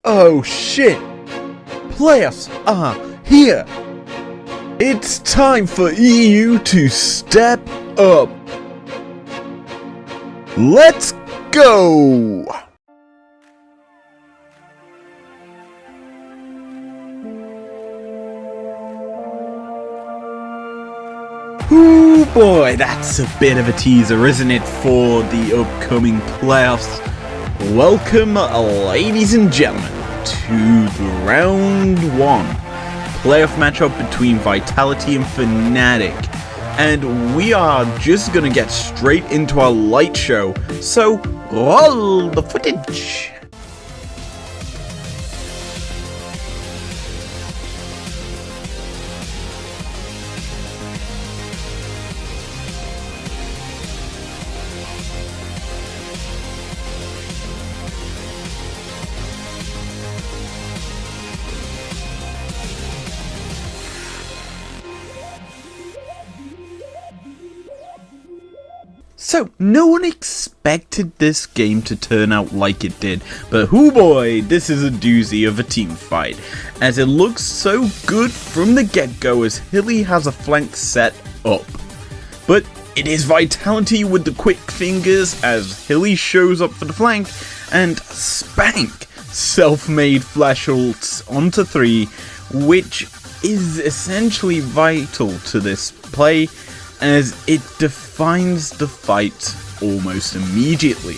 Oh shit! Playoffs are here! It's time for EU to step up! Let's go! Ooh boy, that's a bit of a teaser, isn't it, for the upcoming playoffs? Welcome, ladies and gentlemen, to the round 1 playoff matchup between Vitality and Fnatic. And we are just gonna get straight into our light show, so roll the footage! So, no one expected this game to turn out like it did, but hoo boy, this is a doozy of a team fight, as it looks so good from the get-go as Hilly has a flank set up. But it is Vitality with the quick fingers as Hilly shows up for the flank, and spank! Self-made flash ults onto 3, which is essentially vital to this play, as it defines the fight almost immediately.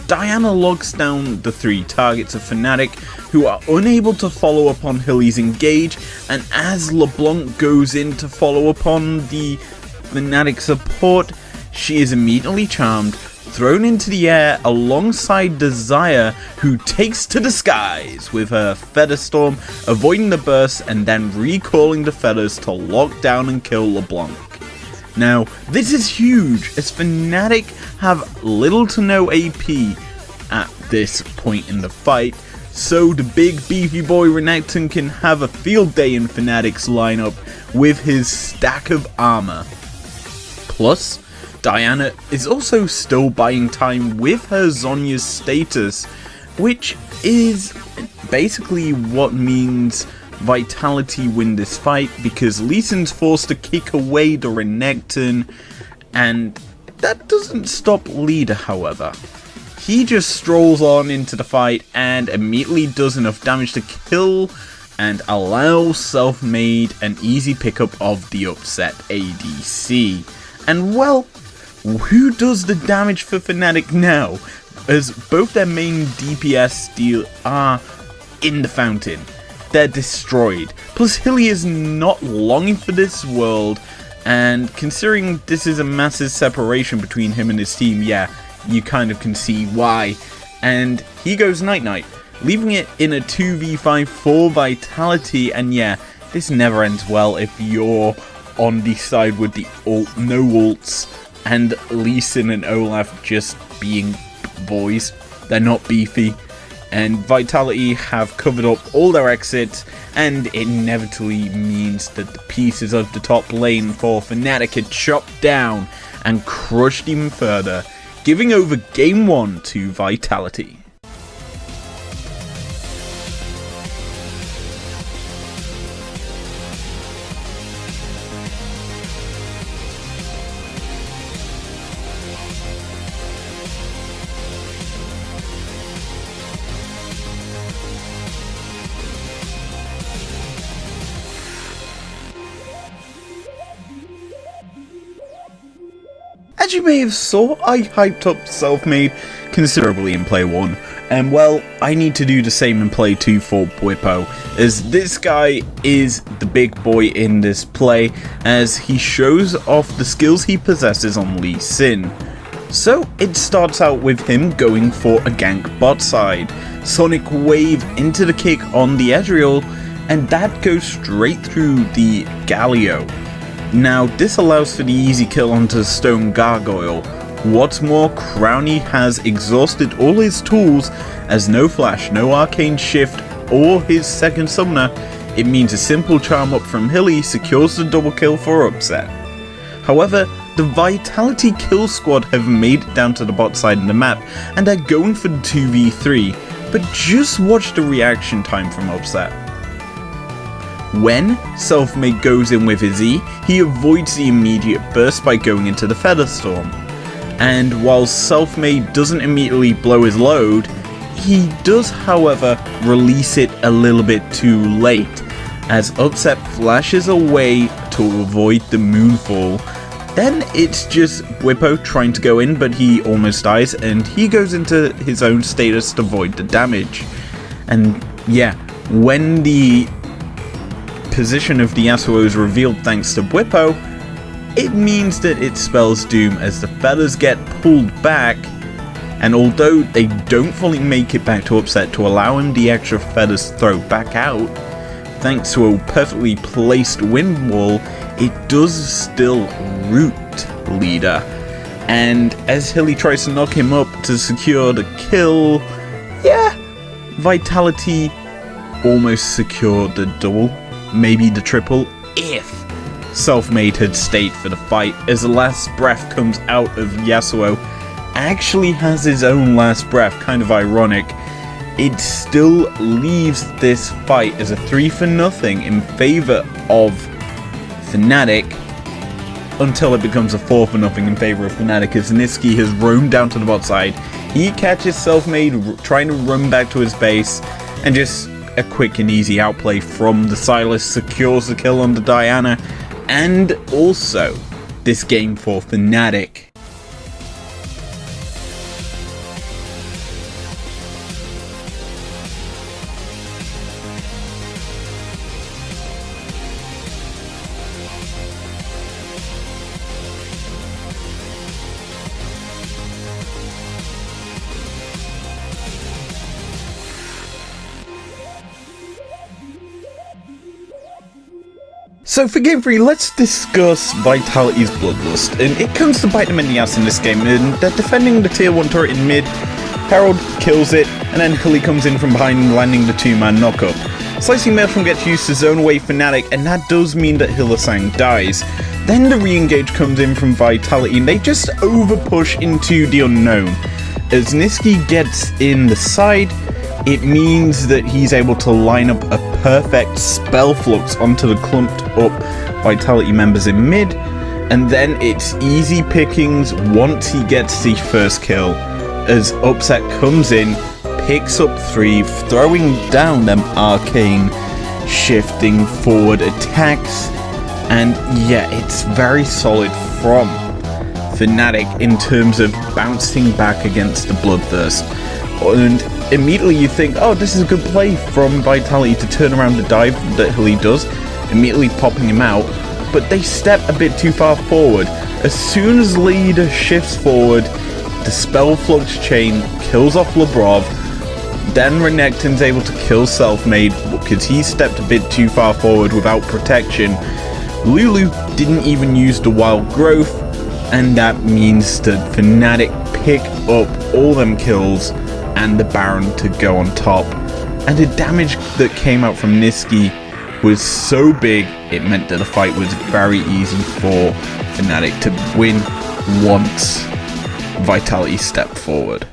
Diana locks down the 3 targets of Fnatic, who are unable to follow up on Hilly's engage, and as LeBlanc goes in to follow up on the Fnatic support, she is immediately charmed, thrown into the air alongside Desire, who takes to the skies with her Feather Storm, avoiding the burst and then recalling the feathers to lock down and kill LeBlanc. Now, this is huge, as Fnatic have little to no AP at this point in the fight, so the big beefy boy Renekton can have a field day in Fnatic's lineup with his stack of armor. Plus, Diana is also still buying time with her Zhonya's status, which is basically what means Vitality win this fight, because Lee Sin's forced to kick away the Renekton, and that doesn't stop Leader, however. He just strolls on into the fight and immediately does enough damage to kill and allow Self-Made an easy pickup of the upset ADC. And well, who does the damage for Fnatic now, as both their main DPS steal are in the fountain? They're destroyed. Plus, Hilly is not longing for this world, and considering this is a massive separation between him and his team, yeah, you kind of can see why. And he goes night-night, leaving it in a 2v5 for Vitality, and yeah, this never ends well if you're on the side with the no ults, and Lee Sin and Olaf just being boys. They're not beefy. And Vitality have covered up all their exits, and it inevitably means that the pieces of the top lane for Fnatic are chopped down and crushed even further, giving over Game 1 to Vitality. As you may have saw, I hyped up Self-Made considerably in Play 1, and well, I need to do the same in Play 2 for Bwipo, as this guy is the big boy in this play, as he shows off the skills he possesses on Lee Sin. So it starts out with him going for a gank bot side, Sonic Wave into the kick on the Ezreal, and that goes straight through the Galio. Now, this allows for the easy kill onto Stone Gargoyle. What's more, Crowny has exhausted all his tools, as no flash, no arcane shift, or his second summoner. It means a simple charm up from Hilly secures the double kill for upset. However, the Vitality kill squad have made it down to the bot side of the map, and are going for the 2v3, but just watch the reaction time from Upset. When Selfmade goes in with his E, he avoids the immediate burst by going into the Feather Storm. And while Selfmade doesn't immediately blow his load, he does, however, release it a little bit too late, as Upset flashes away to avoid the Moonfall. Then it's just Whippo trying to go in, but he almost dies, and he goes into his own status to avoid the damage. And yeah, when the position of the Yasuo is revealed thanks to Whippo, it means that it spells doom as the feathers get pulled back, and although they don't fully make it back to Upset to allow him the extra feathers throw back out, thanks to a perfectly placed wind wall, it does still root Leader. And as Hilly tries to knock him up to secure the kill, yeah, Vitality almost secured the double, maybe the triple, if Selfmade had stayed for the fight, as the last breath comes out of Yasuo. Actually has his own last breath, kind of ironic. It still leaves this fight as a 3-0 in favor of Fnatic, until it becomes a 4-0 in favor of Fnatic, as Niski has roamed down to the bot side. He catches Selfmade trying to run back to his base, and just a quick and easy outplay from the Silas secures the kill on the Diana, and also this game for Fnatic. So for game 3, let's discuss Vitality's Bloodlust, and it comes to bite them in the ass in this game, and they're defending the tier 1 turret in mid. Herald kills it, and then Hilly comes in from behind, landing the 2-man knockup. Slicing Maelstrom gets used to zone away Fnatic, and that does mean that Hylissang dies. Then the re-engage comes in from Vitality, and they just over-push into the unknown. As Niski gets in the side, it means that he's able to line up a perfect spell flux onto the clumped up Vitality members in mid, and then it's easy pickings once he gets the first kill, as Upset comes in, picks up 3, throwing down them arcane shifting forward attacks, and yeah, it's very solid from Fnatic in terms of bouncing back against the Bloodthirst. And immediately you think, oh, this is a good play from Vitality to turn around the dive that Hilly does, immediately popping him out, but they step a bit too far forward. As soon as Leader shifts forward, the Spell Flux chain kills off Labrov, then Renekton's able to kill Selfmade because he stepped a bit too far forward without protection. Lulu didn't even use the Wild Growth, and that means that Fnatic pick up all them kills and the Baron to go on top. And the damage that came out from Niski was so big, it meant that the fight was very easy for Fnatic to win once Vitality stepped forward.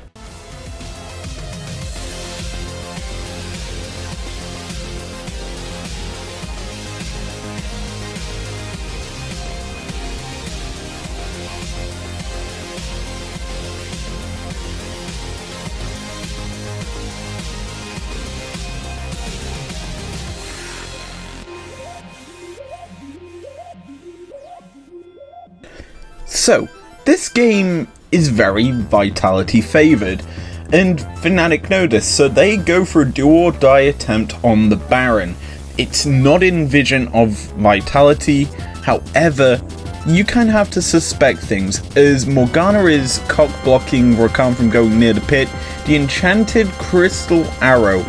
So, this game is very Vitality favoured, and Fnatic know this, so they go for a do or die attempt on the Baron. It's not in vision of Vitality, however, you kind of have to suspect things, as Morgana is cock-blocking Rakan from going near the pit. The enchanted crystal arrow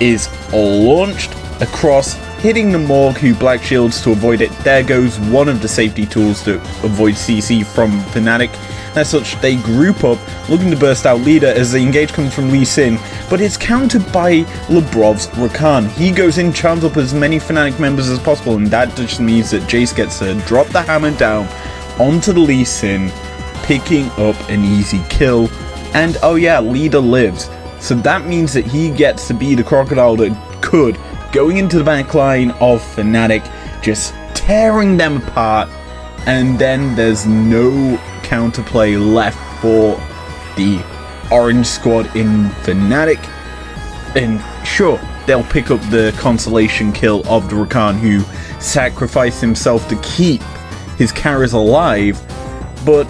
is launched across, hitting the Morg, who black shields to avoid it. There goes one of the safety tools to avoid CC from Fnatic. As such, they group up, looking to burst out Leader as the engage comes from Lee Sin, but it's countered by Labrov's Rakan. He goes in, charms up as many Fnatic members as possible, and that just means that Jace gets to drop the hammer down onto the Lee Sin, picking up an easy kill. And oh yeah, Leader lives. So that means that he gets to be the crocodile that could, going into the back line of Fnatic, just tearing them apart, and then there's no counterplay left for the orange squad in Fnatic. And sure, they'll pick up the consolation kill of the Rakan, who sacrificed himself to keep his carries alive, but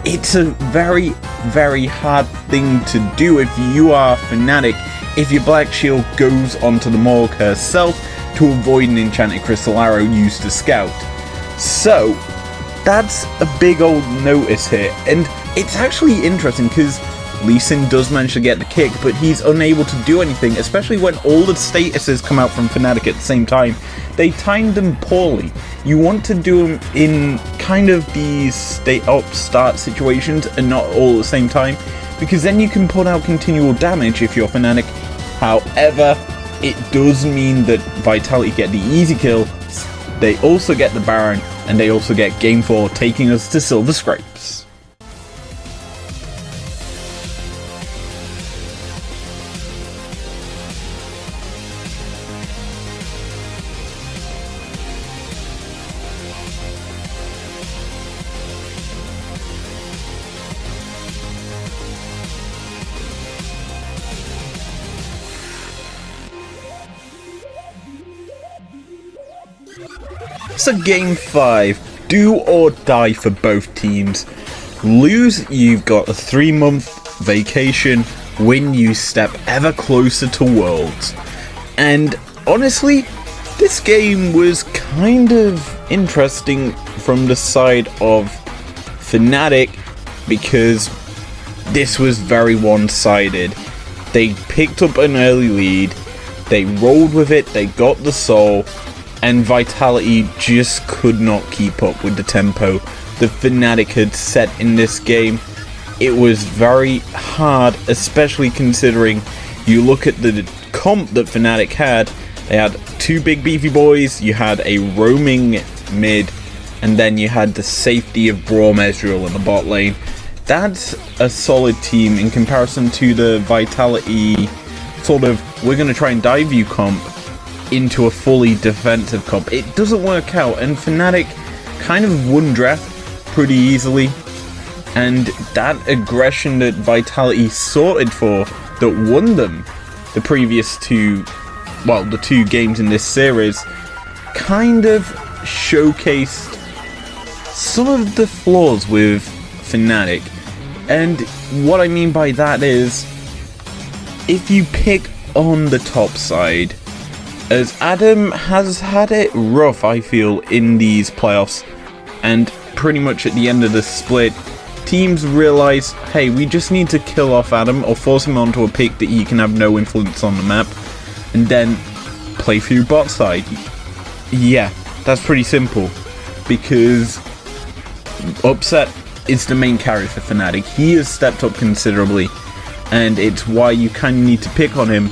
it's a very, very hard thing to do if you are Fnatic, if your Black Shield goes onto the Morg herself to avoid an enchanted crystal arrow used to scout. So that's a big old notice here, and it's actually interesting because Lee Sin does manage to get the kick, but he's unable to do anything, especially when all the statuses come out from Fnatic at the same time. They timed them poorly. You want to do them in kind of these start situations and not all at the same time, because then you can put out continual damage if you're Fnatic. However, it does mean that Vitality get the easy kill, they also get the Baron, and they also get Game 4, taking us to Silver Scrapes. So game 5, do or die for both teams. Lose, you've got a 3-month vacation. Win, you step ever closer to Worlds. And honestly, this game was kind of interesting from the side of Fnatic, because this was very one-sided. They picked up an early lead, they rolled with it, they got the soul, and Vitality just could not keep up with the tempo that Fnatic had set in this game. It was very hard, especially considering you look at the comp that Fnatic had. They had 2 big beefy boys, you had a roaming mid, and then you had the safety of Braum Ezreal in the bot lane. That's a solid team in comparison to the Vitality sort of, we're going to try and dive you comp into a fully defensive comp. It doesn't work out, and Fnatic kind of won draft pretty easily, and that aggression that Vitality sorted for that won them the previous 2 games in this series kind of showcased some of the flaws with Fnatic. And what I mean by that is, if you pick on the top side, as Adam has had it rough, I feel, in these playoffs, and pretty much at the end of the split, teams realise, hey, we just need to kill off Adam or force him onto a pick that he can have no influence on the map, and then play through bot side. Yeah, that's pretty simple, because Upset is the main carry for Fnatic. He has stepped up considerably, and it's why you kind of need to pick on him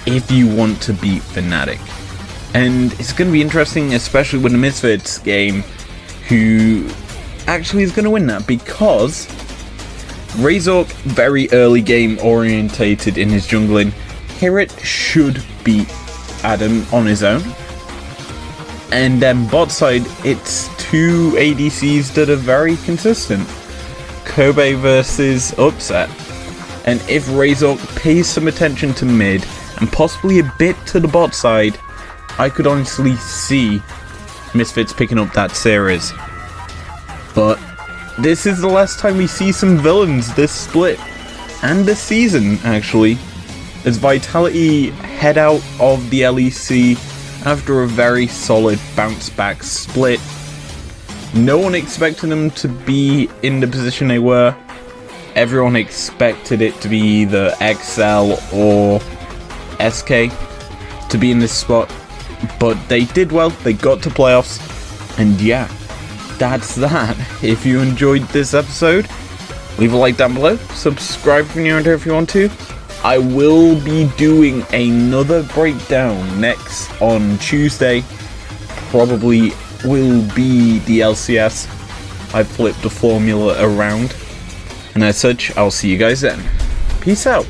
if you want to beat Fnatic. And it's going to be interesting, especially with the Misfits game, who actually is going to win that, because Razork, very early game orientated in his jungling. Hirit should beat Adam on his own. And then bot side, it's 2 ADCs that are very consistent. Kobe versus Upset. And if Razork pays some attention to mid, and possibly a bit to the bot side, I could honestly see Misfits picking up that series. But this is the last time we see some villains this split, and this season actually, as Vitality head out of the LEC after a very solid bounce back split. No one expected them to be in the position they were. Everyone expected it to be either XL or SK to be in this spot, but they did well. They got to playoffs, and yeah, that's that. If you enjoyed this episode, leave a like down below, subscribe if you're new here if you want to. I will be doing another breakdown next on Tuesday. Probably will be the LCS. I've flipped the formula around, and as such, I'll see you guys then. Peace out.